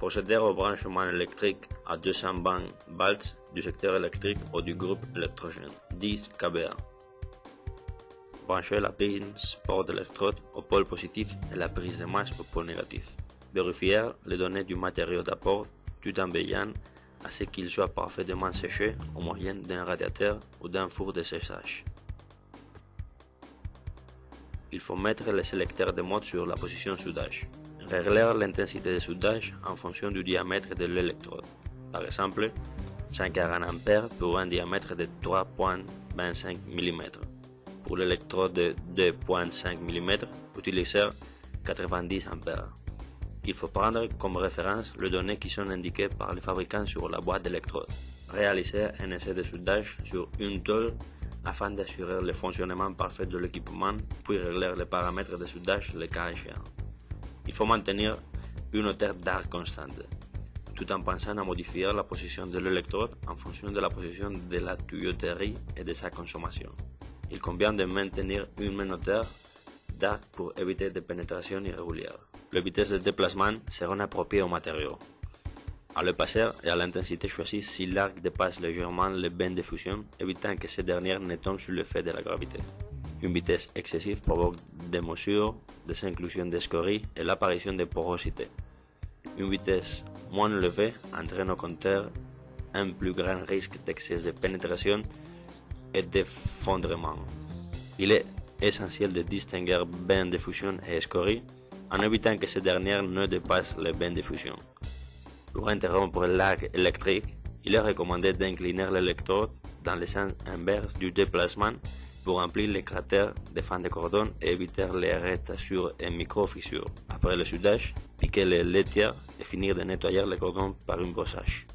Procéder au branchement électrique à 220 volts du secteur électrique ou du groupe électrogène 10 kVA. Brancher la pince port d'électrode au pôle positif et la prise de masse au pôle négatif. Vérifier les données du matériau d'apport tout en veillant à ce qu'il soit parfaitement séché au moyen d'un radiateur ou d'un four de séchage. Il faut mettre le sélecteur de mode sur la position soudage. Régler l'intensité de soudage en fonction du diamètre de l'électrode. Par exemple, 140 A pour un diamètre de 3,25 mm. Pour l'électrode de 2,5 mm, utiliser 90 A. Il faut prendre comme référence les données qui sont indiquées par les fabricants sur la boîte d'électrode. Réaliser un essai de soudage sur une tôle afin d'assurer le fonctionnement parfait de l'équipement, puis régler les paramètres de soudage le cas échéant. Il faut maintenir une hauteur d'arc constante, tout en pensant à modifier la position de l'électrode en fonction de la position de la tuyauterie et de sa consommation. Il convient de maintenir une même hauteur d'arc pour éviter des pénétrations irrégulières. Les vitesses de déplacement seront appropriées au matériau, à l'épaisseur et à l'intensité choisie si l'arc dépasse légèrement le bain de fusion, évitant que ces dernières ne tombent sous l'effet de la gravité. Une vitesse excessive provoque des morsures, des inclusions de scories et l'apparition de porosité. Une vitesse moins élevée entraîne au contraire un plus grand risque d'excès de pénétration et d'effondrement. Il est essentiel de distinguer bain de fusion et scories en évitant que ces dernières ne dépassent les bains de fusion. Pour interrompre l'arc électrique, il est recommandé d'incliner l'électrode dans le sens inverse du déplacement pour remplir les cratères de fin de cordon et éviter les retassures et micro-fissures. Après le soudage, piquer les laitières et finir de nettoyer le cordon par un brossage.